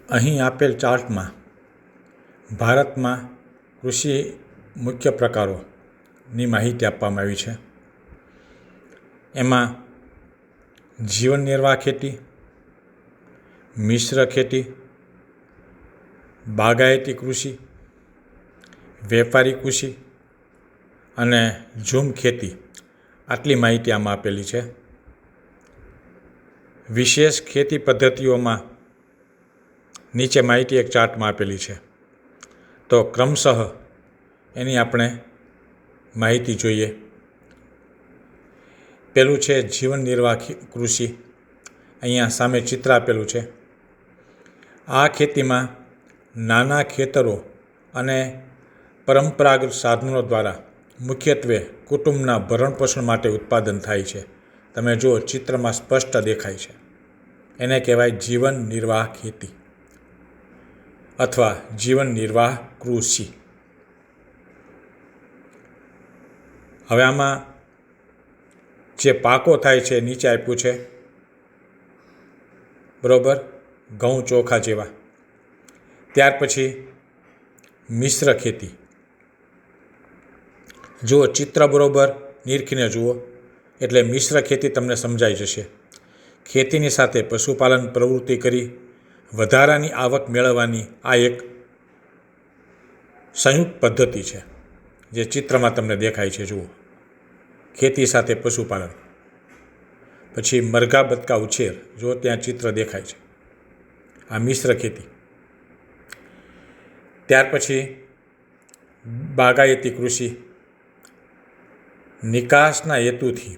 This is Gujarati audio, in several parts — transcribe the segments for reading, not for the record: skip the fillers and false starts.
અહીં આપેલ ચાર્ટમાં ભારતમાં કૃષિ મુખ્ય પ્રકારોની માહિતી આપવામાં આવી છે. એમાં જીવન નિર્વાહ ખેતી, મિશ્ર ખેતી, બાગાયતી કૃષિ, વેપારી કૃષિ અને ઝૂમ ખેતી આટલી માહિતી આમાં આપેલી છે. વિશેષ ખેતી પદ્ધતિઓમાં નીચે માહિતી એક ચાર્ટમાં આપેલી છે, તો ક્રમશઃ એની આપણે માહિતી જોઈએ. પેલું છે જીવન નિર્વાહ કૃષિ. અહીંયા સામે ચિત્ર આપેલું છે. આ ખેતીમાં નાના ખેતરો અને પરંપરાગત સાધનો દ્વારા મુખ્યત્વે કુટુંબના ભરણપોષણ માટે ઉત્પાદન થાય છે. તમે જુઓ ચિત્રમાં સ્પષ્ટ દેખાય છે. એને કહેવાય જીવન નિર્વાહ ખેતી અથવા જીવન નિર્વાહ કૃષિ. હવે આમાં જે પાકો થાય છે નીચે આપ્યું છે, બરોબર, ઘઉં ચોખા જેવા. ત્યાર પછી મિશ્ર ખેતી. જુઓ ચિત્ર બરોબર નિરખીને જુઓ એટલે મિશ્ર ખેતી તમને સમજાઈ જશે. ખેતીની સાથે પશુપાલન પ્રવૃત્તિ કરી વધારાની આવક મેળવવાની આ એક સંયુક્ત પદ્ધતિ છે જે ચિત્રમાં તમને દેખાય છે. જુઓ ખેતી સાથે પશુપાલન, પછી મરઘા બતકા ઉછેર, જો ત્યાં ચિત્ર દેખાય છે. આ મિશ્ર ખેતી. ત્યાર પછી બાગાયતી કૃષિ. નિકાસના હેતુથી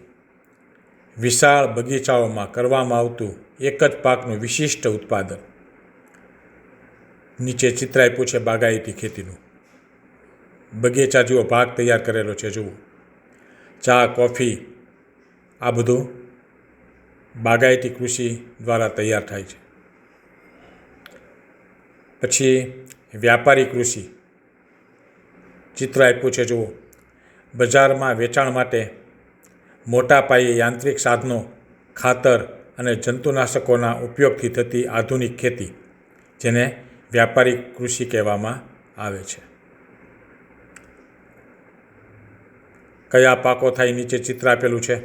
વિશાળ બગીચાઓમાં કરવામાં આવતું એક જ પાકનું વિશિષ્ટ ઉત્પાદન. નીચે ચિત્ર આપ્યું છે બાગાયતી ખેતીનું. બગીચા જેવો ભાગ તૈયાર કરેલો છે. જુઓ ચા, કોફી, આ બધું બાગાયતી કૃષિ દ્વારા તૈયાર થાય છે. પછી વ્યાપારી કૃષિ. ચિત્ર આપ્યું છે. જુઓ બજારમાં વેચાણ માટે મોટા પાયે યાંત્રિક સાધનો, ખાતર અને જંતુનાશકોના ઉપયોગથી થતી આધુનિક ખેતી, જેને વ્યાપારી કૃષિ કહેવામાં આવે છે. કયા પાકો થાય નીચે ચિત્ર આપેલું છે.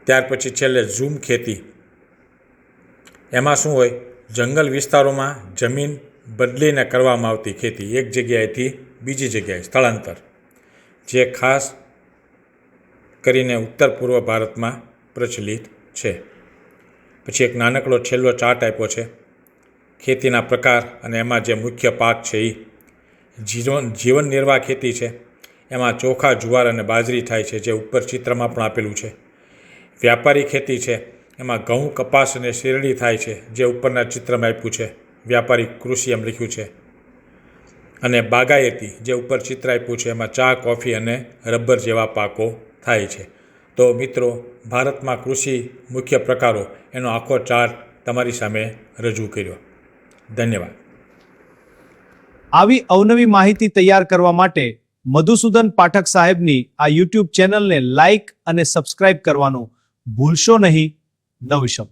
ત્યાર પછી છેલ્લે ઝૂમ ખેતી. એમાં શું હોય, જંગલ વિસ્તારોમાં જમીન બદલીને કરવામાં આવતી ખેતી, એક જગ્યાએથી બીજી જગ્યાએ સ્થળાંતર, જે ખાસ કરીને ઉત્તર પૂર્વ ભારતમાં પ્રચલિત છે. પછી એક નાનકડો છેલ્લો ચાર્ટ આપ્યો છે ખેતીના પ્રકાર અને એમાં જે મુખ્ય પાક છે એ જીવન નિર્વાહ ખેતી છે. એમાં ચોખા, જુવાર અને બાજરી થાય છે, જે ઉપર ચિત્રમાં પણ આપેલું છે. વ્યાપારી ખેતી છે, એમાં ઘઉં, કપાસ અને શેરડી થાય છે, જે ઉપરના ચિત્રમાં આપ્યું છે. વ્યાપારી કૃષિ એમ લખ્યું છે. અને બાગાયતી, જે ઉપર ચિત્ર આપ્યું છે, એમાં ચા, કોફી અને રબર જેવા પાકો થાય છે. તો મિત્રો, ભારતમાં કૃષિ મુખ્ય પ્રકારો એનો આખો ચાર્ટ તમારી સામે રજૂ કર્યો. ધન્યવાદ. આવી અવનવી માહિતી તૈયાર કરવા માટે મધુસૂદન પાઠક સાહેબની આ યુટ્યુબ ચેનલને લાઇક અને સબસ્ક્રાઇબ કરવાનું ભૂલશો નહીં. નવી શબ્દ.